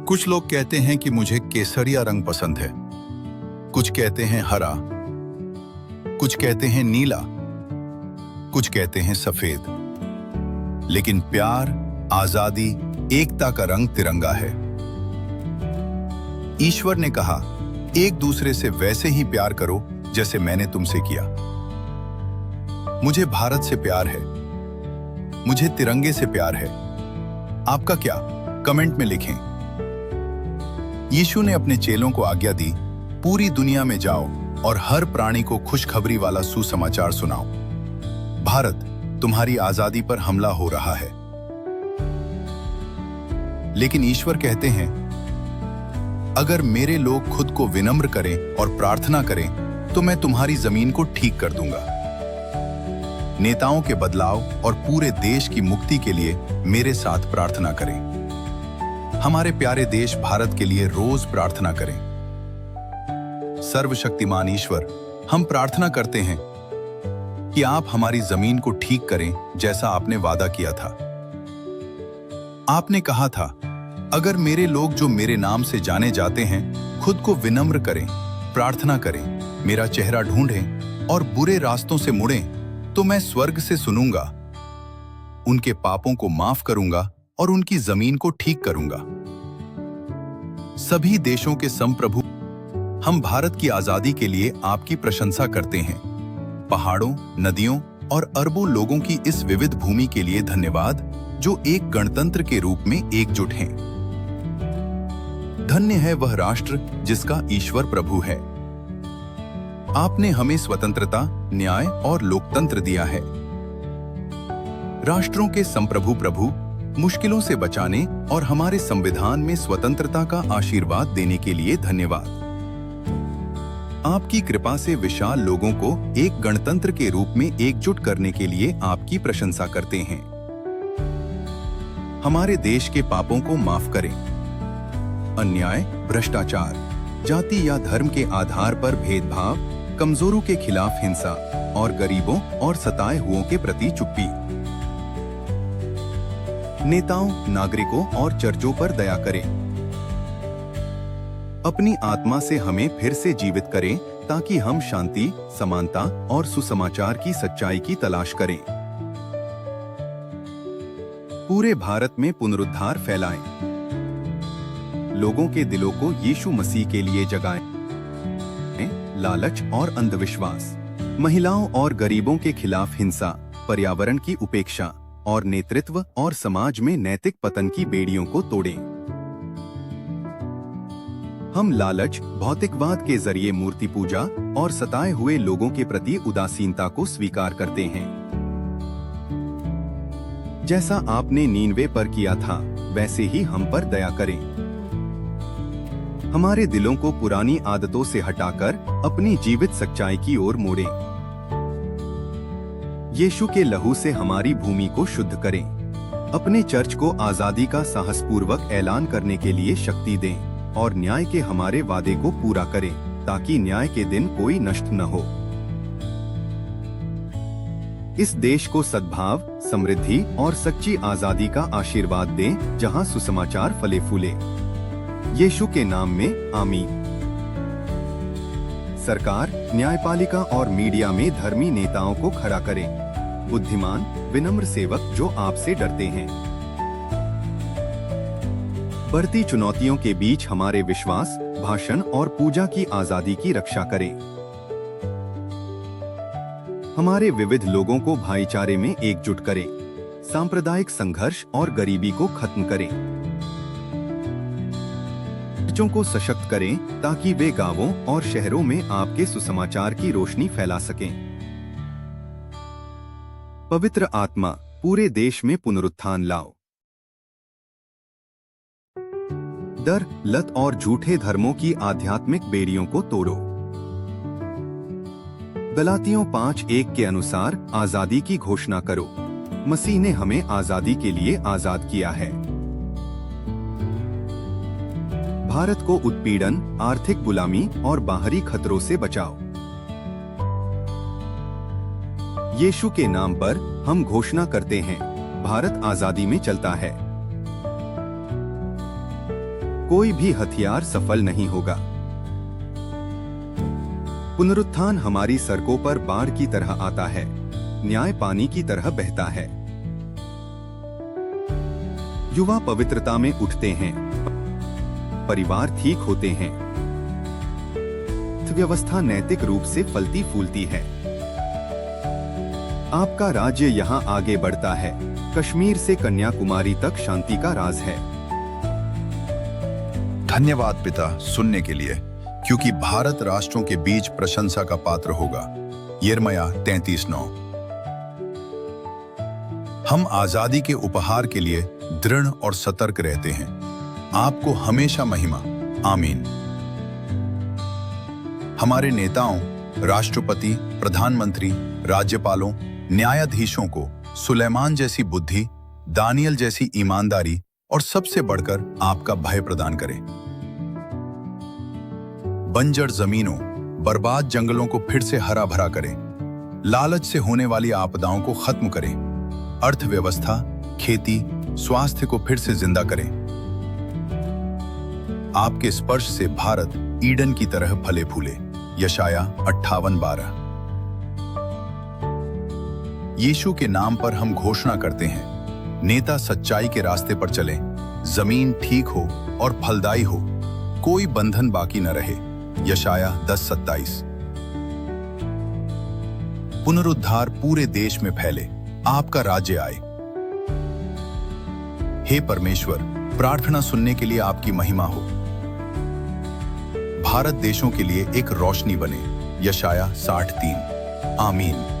कुछ लोग कहते हैं कि मुझे केसरिया रंग पसंद है, कुछ कहते हैं हरा, कुछ कहते हैं नीला, कुछ कहते हैं सफेद। लेकिन प्यार, आजादी, एकता का रंग तिरंगा है। ईश्वर ने कहा, एक दूसरे से वैसे ही प्यार करो जैसे मैंने तुमसे किया। मुझे भारत से प्यार है, मुझे तिरंगे से प्यार है। आपका क्या? कमेंट में लिखें। यीशु ने अपने चेलों को आज्ञा दी, पूरी दुनिया में जाओ और हर प्राणी को खुशखबरी वाला सुसमाचार सुनाओ। भारत, तुम्हारी आजादी पर हमला हो रहा है। लेकिन ईश्वर कहते हैं, अगर मेरे लोग खुद को विनम्र करें और प्रार्थना करें तो मैं तुम्हारी जमीन को ठीक कर दूंगा। नेताओं के बदलाव और पूरे देश की मुक्ति के लिए मेरे साथ प्रार्थना करें। हमारे प्यारे देश भारत के लिए रोज प्रार्थना करें। सर्वशक्तिमान ईश्वर, हम प्रार्थना करते हैं कि आप हमारी जमीन को ठीक करें जैसा आपने वादा किया था। आपने कहा था, अगर मेरे लोग जो मेरे नाम से जाने जाते हैं खुद को विनम्र करें, प्रार्थना करें, मेरा चेहरा ढूंढें और बुरे रास्तों से मुड़ें, तो मैं स्वर्ग से सुनूंगा, उनके पापों को माफ करूंगा और उनकी जमीन को ठीक करूंगा। सभी देशों के संप्रभु, हम भारत की आजादी के लिए आपकी प्रशंसा करते हैं। पहाड़ों, नदियों और अरबों लोगों की इस विविध भूमि के लिए धन्यवाद, जो एक गणतंत्र के रूप में एकजुट हैं। धन्य है वह राष्ट्र जिसका ईश्वर प्रभु है। आपने हमें स्वतंत्रता, न्याय और लोकतंत्र दिया है। राष्ट्रों के संप्रभु प्रभु, मुश्किलों से बचाने और हमारे संविधान में स्वतंत्रता का आशीर्वाद देने के लिए धन्यवाद। आपकी कृपा से विशाल लोगों को एक गणतंत्र के रूप में एकजुट करने के लिए आपकी प्रशंसा करते हैं। हमारे देश के पापों को माफ करें। अन्याय, भ्रष्टाचार, जाति या धर्म के आधार पर भेदभाव, कमजोरों के खिलाफ हिंसा और गरीबों और सताए हुओं के प्रति चुप्पी। नेताओं, नागरिकों और चर्चों पर दया करें। अपनी आत्मा से हमें फिर से जीवित करें ताकि हम शांति, समानता और सुसमाचार की सच्चाई की तलाश करें। पूरे भारत में पुनरुद्धार फैलाएं। लोगों के दिलों को यीशु मसीह के लिए जगाएं। लालच और अंधविश्वास, महिलाओं और गरीबों के खिलाफ हिंसा, पर्यावरण की उपेक्षा और नेतृत्व और समाज में नैतिक पतन की बेड़ियों को तोड़ें। हम लालच, भौतिकवाद के जरिए मूर्ति पूजा और सताए हुए लोगों के प्रति उदासीनता को स्वीकार करते हैं। जैसा आपने नीनवे पर किया था, वैसे ही हम पर दया करें। हमारे दिलों को पुरानी आदतों से हटाकर अपनी जीवित सच्चाई की ओर मोड़ें। यीशु के लहू से हमारी भूमि को शुद्ध करें। अपने चर्च को आजादी का साहसपूर्वक ऐलान करने के लिए शक्ति दें और न्याय के हमारे वादे को पूरा करें ताकि न्याय के दिन कोई नष्ट न हो। इस देश को सद्भाव, समृद्धि और सच्ची आजादी का आशीर्वाद दें जहां सुसमाचार फले फूले। यीशु के नाम में आमीन। सरकार, न्यायपालिका और मीडिया में धर्मी नेताओं को खड़ा करें। बुद्धिमान, विनम्र सेवक जो आपसे डरते हैं। बढ़ती चुनौतियों के बीच हमारे विश्वास, भाषण और पूजा की आजादी की रक्षा करें। हमारे विविध लोगों को भाईचारे में एकजुट करें। सांप्रदायिक संघर्ष और गरीबी को खत्म करें। बच्चों को सशक्त करें ताकि वे गांवों और शहरों में आपके सुसमाचार की रोशनी फैला सकें। पवित्र आत्मा, पूरे देश में पुनरुत्थान लाओ। डर, लत और झूठे धर्मों की आध्यात्मिक बेड़ियों को तोड़ो। गलातियों 5:1 के अनुसार आजादी की घोषणा करो। मसीह ने हमें आजादी के लिए आजाद किया है। भारत को उत्पीड़न, आर्थिक गुलामी और बाहरी खतरों से बचाओ। यीशु के नाम पर हम घोषणा करते हैं, भारत आजादी में चलता है। कोई भी हथियार सफल नहीं होगा। पुनरुत्थान हमारी सड़कों पर बाढ़ की तरह आता है, न्याय पानी की तरह बहता है। युवा पवित्रता में उठते हैं, परिवार ठीक होते हैं, अर्थव्यवस्था नैतिक रूप से फलती फूलती है। आपका राज्य यहाँ आगे बढ़ता है। कश्मीर से कन्याकुमारी तक शांति का राज है। धन्यवाद पिता सुनने के लिए, क्योंकि भारत राष्ट्रों के बीच प्रशंसा का पात्र होगा। यिर्मयाह 33:9। हम आजादी के उपहार के लिए दृढ़ और सतर्क रहते हैं। आपको हमेशा महिमा। आमीन। हमारे नेताओं, राष्ट्रपति, प्रधानमंत्री, राज्यपालों, न्यायाधीशों को सुलेमान जैसी बुद्धि, दानियल जैसी ईमानदारी और सबसे बढ़कर आपका भय प्रदान करें। बंजर जमीनों, बर्बाद जंगलों को फिर से हरा भरा करें। लालच से होने वाली आपदाओं को खत्म करें। अर्थव्यवस्था, खेती, स्वास्थ्य को फिर से जिंदा करें। आपके स्पर्श से भारत ईडन की तरह फले फूले। यशायाह 58:12। यीशु के नाम पर हम घोषणा करते हैं, नेता सच्चाई के रास्ते पर चलें, जमीन ठीक हो और फलदायी हो, कोई बंधन बाकी न रहे। यशायाह 10:27। पुनरुद्धार पूरे देश में फैले, आपका राज्य आए। हे परमेश्वर, प्रार्थना सुनने के लिए आपकी महिमा हो। भारत देशों के लिए एक रोशनी बने। यशायाह 60:3। आमीन।